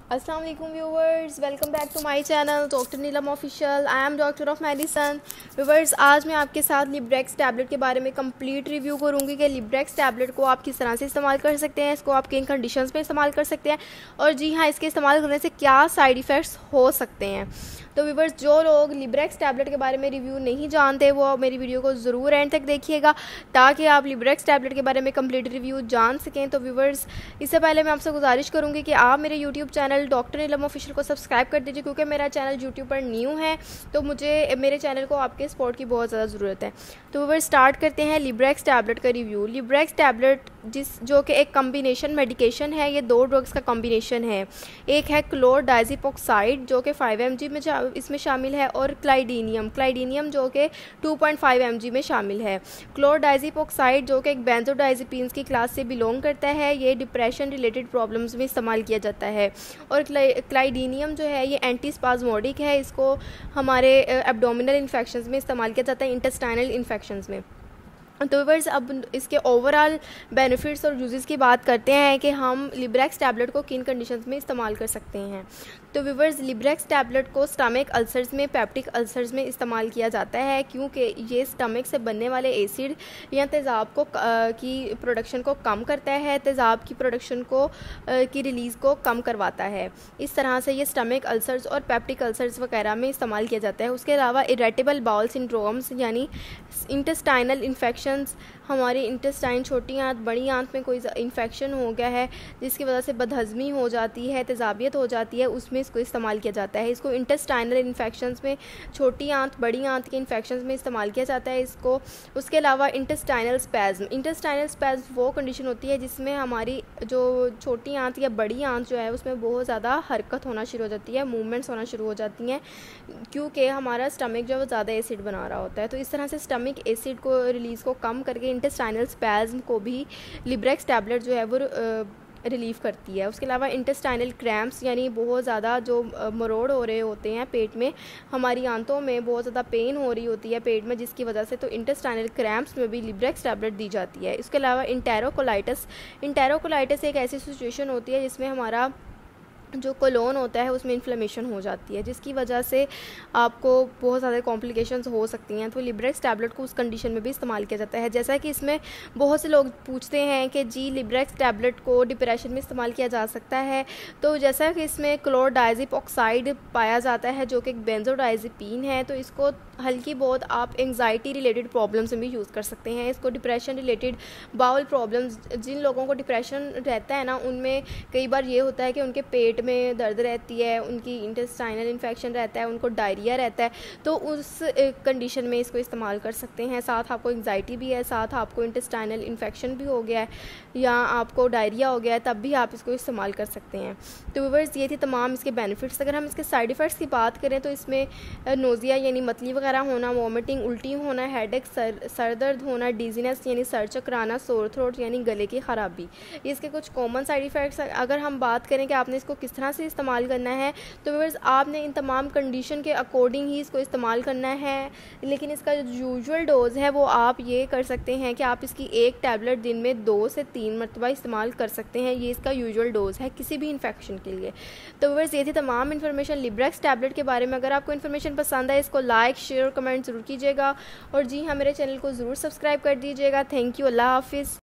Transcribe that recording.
अस्सलाम वालेकुम viewers, welcome back to my channel doctor Neelam official. I am doctor of medicine. Viewers, आज मैं आपके साथ लिब्रेक्स टैबलेट के बारे में कंप्लीट रिव्यू करूंगी कि लिब्रेक्स टैबलेट को आप किस तरह से इस्तेमाल कर सकते हैं, इसको आप किन कंडीशंस में इस्तेमाल कर सकते हैं और जी हाँ, इसके इस्तेमाल करने से क्या साइड इफ़ेक्ट्स हो सकते हैं। तो व्यूवर्स, जो लोग लिब्रेक्स टैबलेट के बारे में रिव्यू नहीं जानते वो मेरी वीडियो को ज़रूर एंड तक देखिएगा ताकि आप लिब्रेक्स टैबलेट के बारे में कंप्लीट रिव्यू जान सकें। तो व्यूवर्स, इससे पहले मैं आपसे गुजारिश करूँगी कि आप मेरे YouTube channel doctor Neelam official को सब्सक्राइब कर दीजिए, क्योंकि मेरा चैनल यूट्यूब पर न्यू है तो मुझे मेरे चैनल को आपके सपोर्ट की बहुत ज़्यादा ज़रूरत है। तो व्यूवर्स, स्टार्ट करते हैं लिब्रेक्स टैबलेट का रिव्यू। लिब्रेक्स टैबलेट जो कि एक कम्बिनेशन मेडिकेशन है, ये दो ड्रग्स का कम्बिनेशन है। एक है क्लोरडाइजिपोक्साइड जो कि 5 mg में इसमें शामिल है, और क्लाइडीनियम जो कि 2.5 mg में शामिल है। क्लोरडाइजिपोक्साइड जो कि एक बेंजोडाइजिपीन्स की क्लास से बिलोंग करता है, ये डिप्रेशन रिलेटेड प्रॉब्लम्स में इस्तेमाल किया जाता है। और क्लाइडीनियम जो है ये एंटीस्पाज्मोडिक है, इसको हमारे एब्डोमिनल इन्फेक्शंस में इस्तेमाल किया जाता है, इंटेस्टाइनल इन्फेक्शंस में। तो व्यूअर्स, अब इसके ओवरऑल बेनिफिट्स और यूजेस की बात करते हैं कि हम लिब्रेक्स टैबलेट को किन कंडीशंस में इस्तेमाल कर सकते हैं। तो व्यूअर्स, लिब्रेक्स टैबलेट को स्टमक अल्सर्स में, पेप्टिक अल्सर्स में इस्तेमाल किया जाता है, क्योंकि ये स्टमक से बनने वाले एसिड या तेज़ाब को की प्रोडक्शन को कम करता है, तेज़ाब की प्रोडक्शन को की रिलीज़ को कम करवाता है। इस तरह से ये स्टमक अल्सर्स और पेप्टिक अल्सर्स वगैरह में इस्तेमाल किया जाता है। उसके अलावा इरेटेबल बाउल सिंड्रोम्स यानी इंटेस्टाइनल इन्फेक्शंस, हमारी इंटेस्टाइन, छोटी आंत, बड़ी आंत में कोई इन्फेक्शन हो गया है जिसकी वजह से बदहज़मी हो जाती है, तेज़ाबियत हो जाती है, उसमें इसको इस्तेमाल किया जाता है। इसको इंटेस्टाइनल इन्फेक्शंस में, छोटी आंत, बड़ी आंत के इन्फेक्शंस में इस्तेमाल किया जाता है इसको। उसके अलावा इंटेस्टाइनल स्पैज़म वो कंडीशन होती है जिसमें हमारी जो छोटी आंत या बड़ी आंत जो है उसमें बहुत ज़्यादा हरकत होना शुरू हो जाती है, मूवमेंट्स होना शुरू हो जाती हैं, क्योंकि हमारा स्टमक जो है वो ज़्यादा एसिड बना रहा होता है। तो इस तरह से स्टमक एसिड को रिलीज़ को कम करके इंटेस्टाइनल स्पैज़म को भी लिब्रेक्स टैबलेट जो है वो रिलीफ़ करती है। उसके अलावा इंटेस्टाइनल क्रैम्प्स यानी बहुत ज़्यादा जो मरोड़ हो रहे होते हैं पेट में, हमारी आंतों में बहुत ज़्यादा पेन हो रही होती है पेट में, जिसकी वजह से तो इंटेस्टाइनल क्रैम्प्स में भी लिब्रेक्स टैबलेट दी जाती है। इसके अलावा इंटेरोकोलाइटिस एक ऐसी सिचुएशन होती है जिसमें हमारा जो कोलोन होता है उसमें इन्फ्लेमेशन हो जाती है, जिसकी वजह से आपको बहुत ज़्यादा कॉम्प्लिकेशंस हो सकती हैं। तो लिब्रेक्स टैबलेट को उस कंडीशन में भी इस्तेमाल किया जाता है। जैसा कि इसमें बहुत से लोग पूछते हैं कि जी लिब्रेक्स टैबलेट को डिप्रेशन में इस्तेमाल किया जा सकता है, तो जैसा कि इसमें क्लोरडाइजिपोक्साइड पाया जाता है जो कि एक बेंजोडाइजिपीन है, तो इसको हल्की बहुत आप एंग्जाइटी रिलेटेड प्रॉब्लम्स में भी यूज़ कर सकते हैं। इसको डिप्रेशन रिलेटेड बाउल प्रॉब्लम्स, जिन लोगों को डिप्रेशन रहता है ना, उनमें कई बार ये होता है कि उनके पेट में दर्द रहती है, उनकी इंटेस्टाइनल इन्फेक्शन रहता है, उनको डायरिया रहता है, तो उस कंडीशन में इसको इस्तेमाल कर सकते हैं। साथ आपको एंग्जाइटी भी है, साथ आपको इंटेस्टाइनल इन्फेक्शन भी हो गया है या आपको डायरिया हो गया है, तब भी आप इसको इस्तेमाल कर सकते हैं। तो व्यूअर्स, ये थी तमाम इसके बेनिफिट्स। अगर हम इसके साइड इफ़ेक्ट्स की बात करें तो इसमें नोज़िया यानी मतली वगैरह होना, वॉमिटिंग, उल्टी होना, हेडेक, सर दर्द होना, डिजीनेस यानी सर चकराना, सोर थ्रोट यानी गले की ख़राबी, इसके कुछ कॉमन साइड इफ़ेक्ट्स। अगर हम बात करें कि आपने इसको किस तरह से इस्तेमाल करना है, तो व्यूअर्स आपने इन तमाम कंडीशन के अकॉर्डिंग ही इसको इस्तेमाल करना है, लेकिन इसका जो यूजुअल डोज़ है वो आप ये कर सकते हैं कि आप इसकी एक टैबलेट दिन में 2 से 3 मरतबा इस्तेमाल कर सकते हैं। ये इसका यूजुअल डोज़ है किसी भी इन्फेक्शन के लिए। तो व्यूअर्स, ये थी तमाम इन्फॉर्मेशन लिब्रेक्स टैबलेट के बारे में। अगर आपको इन्फॉर्मेशन पसंद है, इसको लाइक, शेयर और कमेंट ज़रूर कीजिएगा, और जी हाँ, मेरे चैनल को ज़रूर सब्सक्राइब कर दीजिएगा। थैंक यू, अल्लाह हाफिज़।